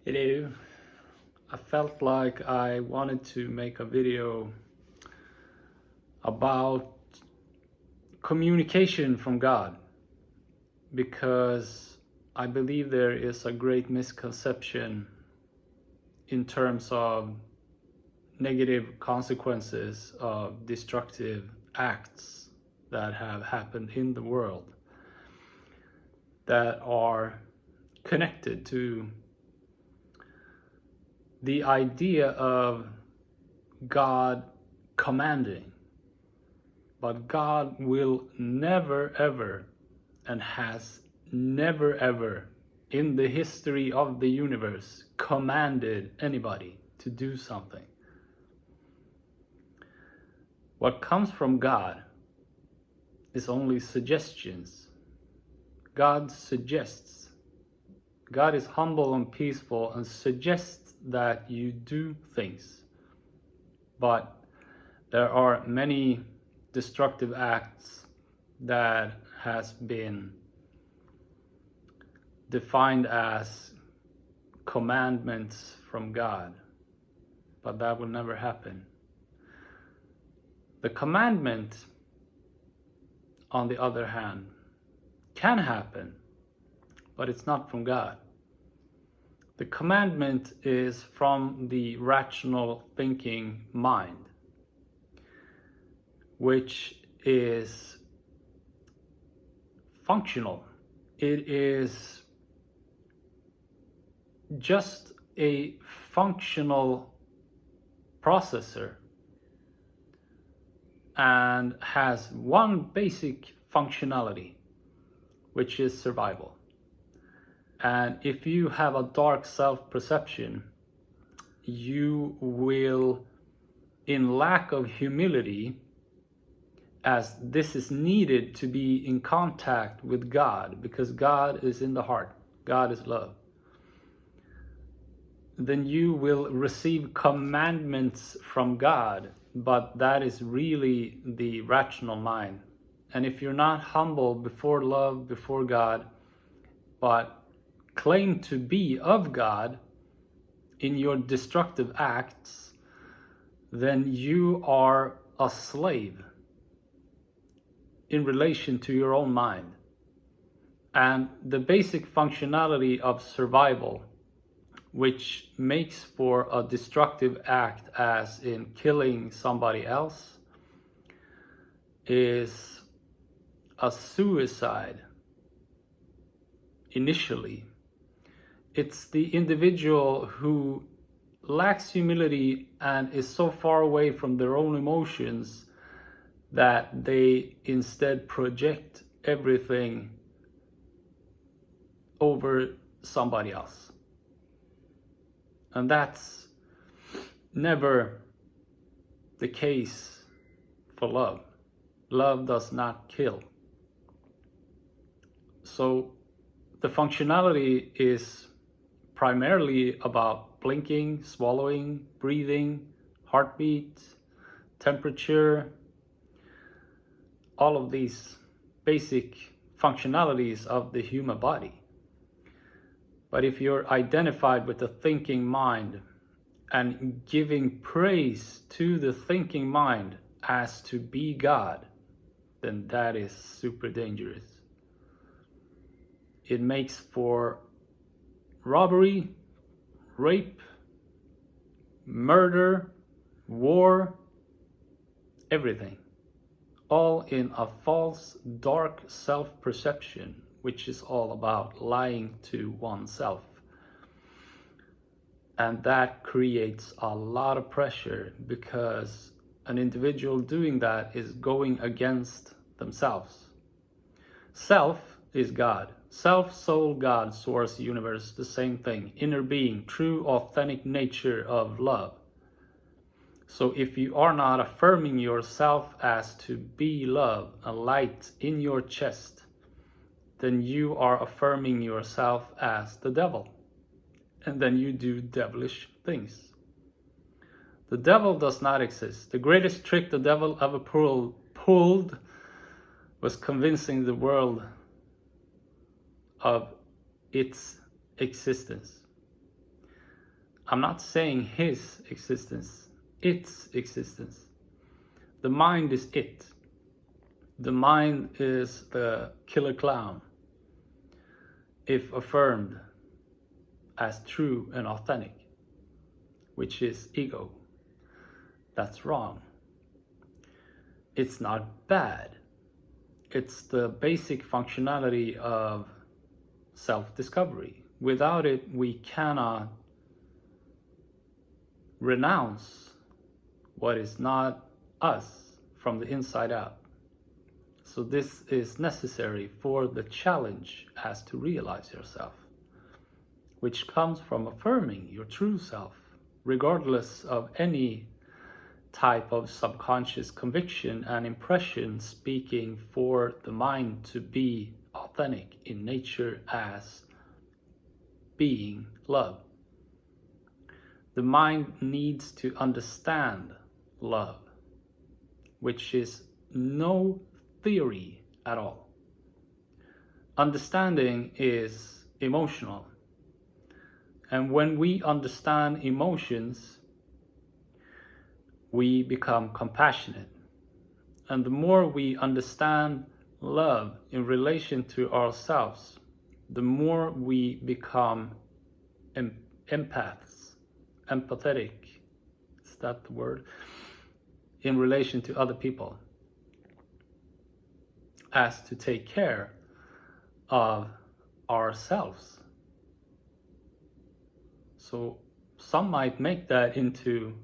Hello. I felt like I wanted to make a video about communication from God because I believe there is a great misconception in terms of negative consequences of destructive acts that have happened in the world that are connected to the idea of God commanding. But God will never ever, and has never ever in the history of the universe, commanded anybody to do something. What comes from God is only suggestions. God suggests. God is humble and peaceful and suggests that you do things. But there are many destructive acts that has been defined as commandments from God, but that will never happen. The commandment, on the other hand, can happen, but it's not from God. The commandment is from the rational thinking mind, which is functional. It is just a functional processor and has one basic functionality, which is survival. And if you have a dark self-perception, you will, in lack of humility, as this is needed to be in contact with God, because God is in the heart, God is love, then you will receive commandments from God, but that is really the rational mind. And if you're not humble before love, before God, but claim to be of God in your destructive acts, then you are a slave in relation to your own mind. And the basic functionality of survival, which makes for a destructive act as in killing somebody else, is a suicide initially. It's the individual who lacks humility and is so far away from their own emotions that they instead project everything over somebody else. And that's never the case for love. Love does not kill. So the functionality is primarily about blinking, swallowing, breathing, heartbeat, temperature, all of these basic functionalities of the human body. But if you're identified with the thinking mind and giving praise to the thinking mind as to be God, then that is super dangerous. It makes for robbery, rape, murder, war, everything. All in a false, dark self-perception, which is all about lying to oneself. And that creates a lot of pressure because an individual doing that is going against themselves. Self is God. Self, soul, God, source, universe, the same thing. Inner being, true, authentic nature of love. So if you are not affirming yourself as to be love, a light in your chest, then you are affirming yourself as the devil. And then you do devilish things. The devil does not exist. The greatest trick the devil ever pulled was convincing the world of its existence. I'm not saying his existence, its existence. The mind is it. The mind is the killer clown, if affirmed as true and authentic, which is ego. That's wrong. It's not bad. It's the basic functionality of self-discovery. Without it, we cannot renounce what is not us from the inside out. So this is necessary for the challenge as to realize yourself, which comes from affirming your true self, regardless of any type of subconscious conviction and impression speaking for the mind to be authentic in nature as being love. The mind needs to understand love, which is no theory at all. Understanding is emotional. And when we understand emotions, we become compassionate. And the more we understand love in relation to ourselves, the more we become empaths, empathetic, is that the word? In relation to other people, as to take care of ourselves. So some might make that into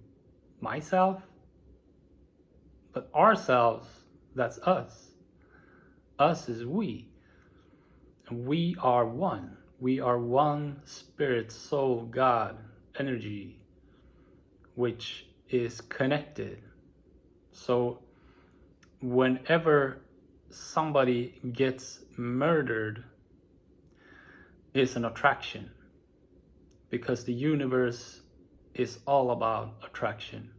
myself, but ourselves, that's us. Us is we. And we are one. We are one spirit, soul, God, energy, which is connected. So whenever somebody gets murdered, it's an attraction, because the universe is all about attraction.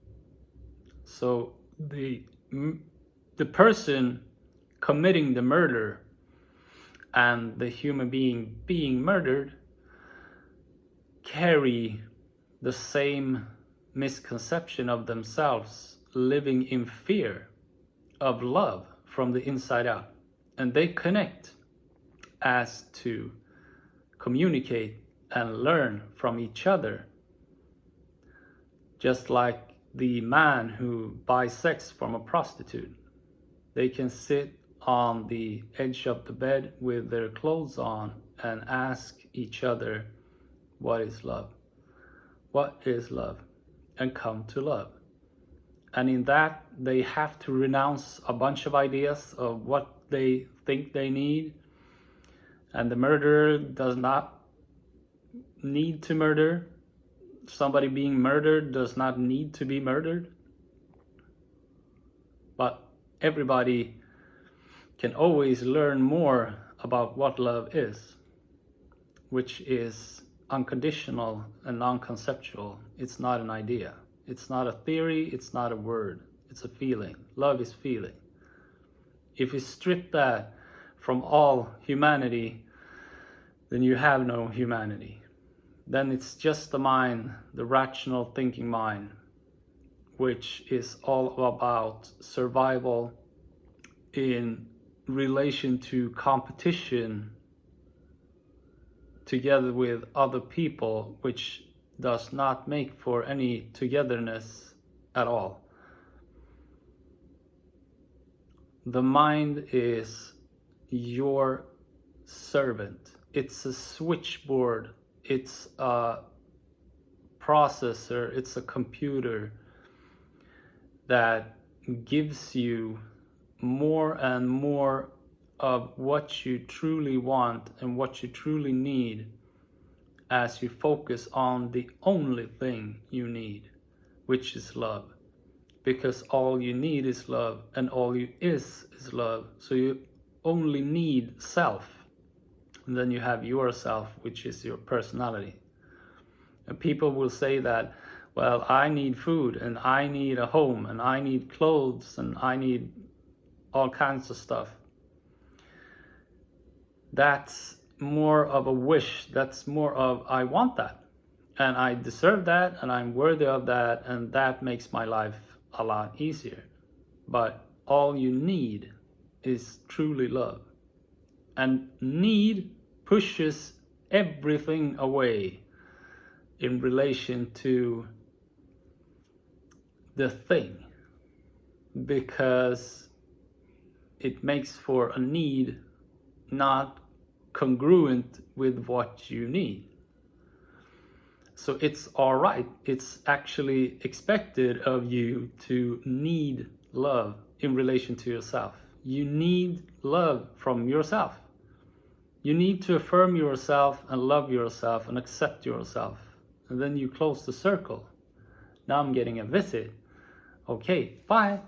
So the person committing the murder and the human being being murdered carry the same misconception of themselves, living in fear of love from the inside out. And they connect as to communicate and learn from each other. Just like the man who buys sex from a prostitute. They can sit on the edge of the bed with their clothes on and ask each other, what is love? What is love? And come to love. And in that, they have to renounce a bunch of ideas of what they think they need. And the murderer does not need to murder. Somebody being murdered does not need to be murdered. But everybody can always learn more about what love is, which is unconditional and non-conceptual. It's not an idea. It's not a theory. It's not a word. It's a feeling. Love is feeling. If you strip that from all humanity, then you have no humanity. Then it's just the mind, the rational thinking mind, which is all about survival in relation to competition together with other people, which does not make for any togetherness at all. The mind is your servant. It's a switchboard. It's a processor, it's a computer that gives you more and more of what you truly want and what you truly need as you focus on the only thing you need, which is love. Because all you need is love, and all you is love. So you only need self. And then you have yourself, which is your personality. And people will say that, well, I need food, and I need a home, and I need clothes, and I need all kinds of stuff. That's more of a wish. That's more of, I want that. And I deserve that, and I'm worthy of that, and that makes my life a lot easier. But all you need is truly love. And need pushes everything away in relation to the thing, because it makes for a need not congruent with what you need. So it's all right. It's actually expected of you to need love in relation to yourself. You need love from yourself. You need to affirm yourself and love yourself and accept yourself. And then you close the circle. Now I'm getting a visit. Okay, bye.